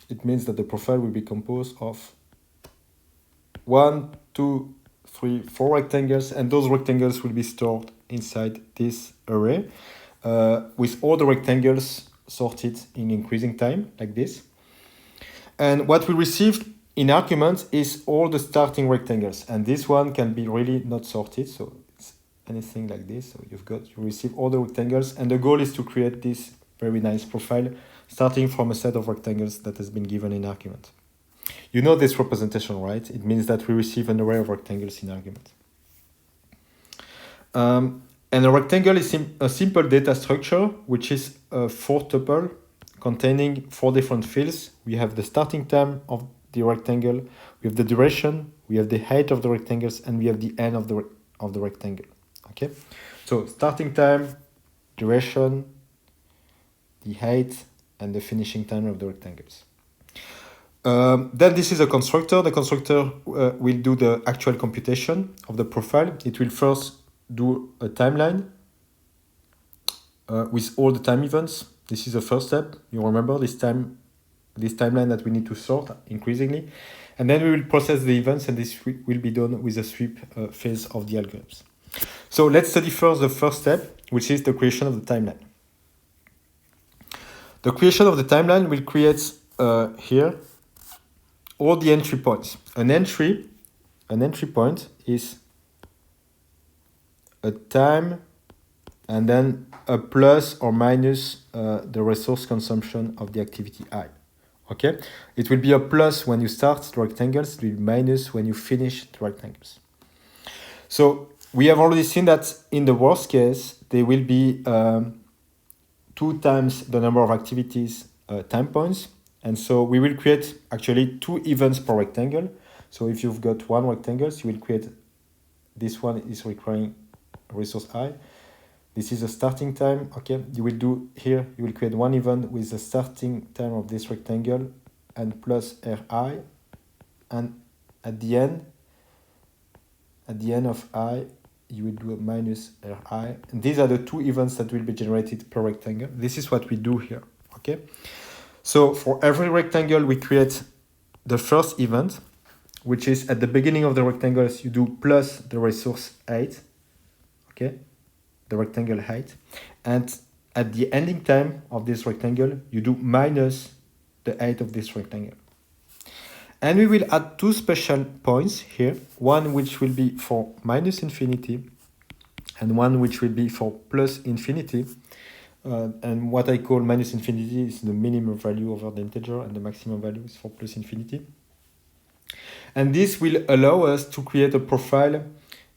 it means that the profile will be composed of 1, 2, 3, 4 rectangles, and those rectangles will be stored inside this array with all the rectangles sorted in increasing time, like this. And what we receive in arguments is all the starting rectangles, and this one can be really not sorted, so it's anything like this. So you receive all the rectangles, and the goal is to create this very nice profile starting from a set of rectangles that has been given in argument. You know this representation, right? It means that we receive an array of rectangles in argument. And a rectangle is a simple data structure, which is a 4 tuple containing 4 different fields. We have the starting time of the rectangle, we have the duration, we have the height of the rectangles, and we have the end of the rectangle. Okay, so starting time, duration, the height, and the finishing time of the rectangles. Then this is a constructor. The constructor will do the actual computation of the profile. It will first do a timeline with all the time events. This is the first step. You remember this timeline that we need to sort increasingly. And then we will process the events, and this will be done with the sweep phase of the algorithms. So let's study first the first step, which is the creation of the timeline. The creation of the timeline will create here all the entry points. An entry point is a time and then a plus or minus the resource consumption of the activity I. Okay, it will be a plus when you start the rectangles, it will be minus when you finish the rectangles. So we have already seen that in the worst case, there will be 2 times the number of activities time points. And so we will create actually 2 events per rectangle. So if you've got 1 rectangle, you will create, this one is requiring resource I. This is a starting time. Okay, you will create 1 event with the starting time of this rectangle and plus Ri, and at the end of I, you will do a minus Ri. And these are the 2 events that will be generated per rectangle. This is what we do here. Okay, so for every rectangle, we create the first event, which is at the beginning of the rectangles, you do plus the resource height. Okay, the rectangle height, and at the ending time of this rectangle, you do minus the height of this rectangle. And we will add 2 special points here, one which will be for minus infinity and one which will be for plus infinity. And what I call minus infinity is the minimum value over the integer, and the maximum value is for plus infinity. And this will allow us to create a profile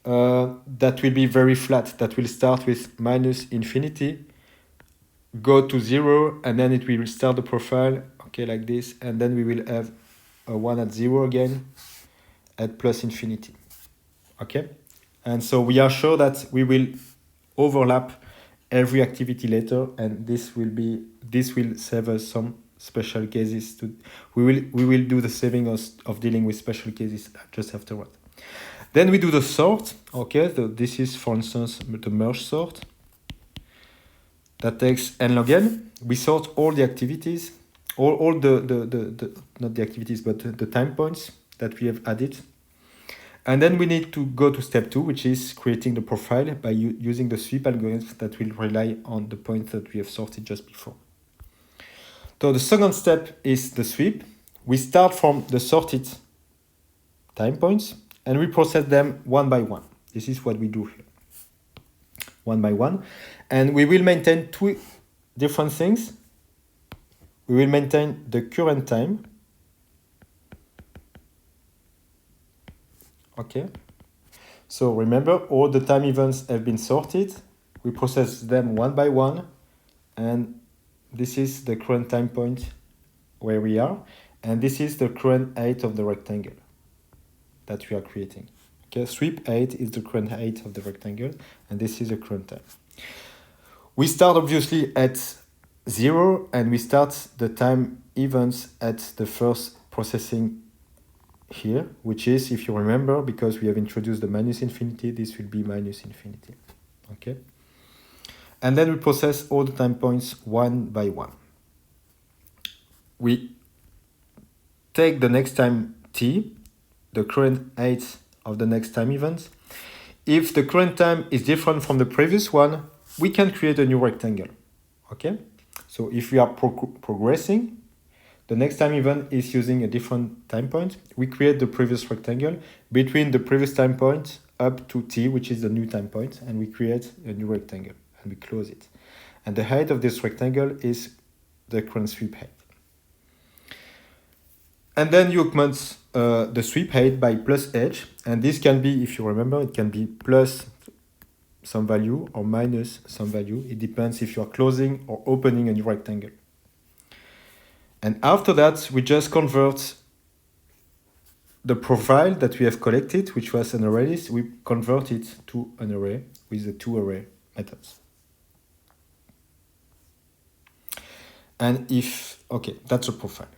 that will be very flat, that will start with minus infinity, go to 0, and then it will start the profile, okay, like this, and then we will have a 1 at 0 again at plus infinity. Okay, and so we are sure that we will overlap every activity later, and this will save us some special cases. We will do the saving of dealing with special cases just afterward. Then we do the sort. Okay, so this is, for instance, the merge sort. That takes n log n. We sort all the activities, all the not the activities, but the time points that we have added. And then we need to go to step 2, which is creating the profile by using the sweep algorithm that will rely on the points that we have sorted just before. So the second step is the sweep. We start from the sorted time points, and we process them one by one. This is what we do here, one by one. And we will maintain 2 different things. We will maintain the current time. Okay. So remember, all the time events have been sorted. We process them one by one. And this is the current time point where we are. And this is the current height of the rectangle that we are creating. Okay, sweep height is the current height of the rectangle, and this is the current time. We start obviously at 0, and we start the time events at the first processing here, which is, if you remember, because we have introduced the minus infinity, this will be minus infinity. Okay, and then we process all the time points one by one. We take the next time t, the current height of the next time event. If the current time is different from the previous one, we can create a new rectangle. Okay? So if we are progressing, the next time event is using a different time point, we create the previous rectangle between the previous time point up to t, which is the new time point, and we create a new rectangle and we close it. And the height of this rectangle is the current sweep height. And then you augment the sweep height by plus edge, and this can be, if you remember, it can be plus some value or minus some value. It depends if you are closing or opening a new rectangle. And after that, we just convert the profile that we have collected, which was an array list, we convert it to an array with the two array methods. And if, okay, that's a profile.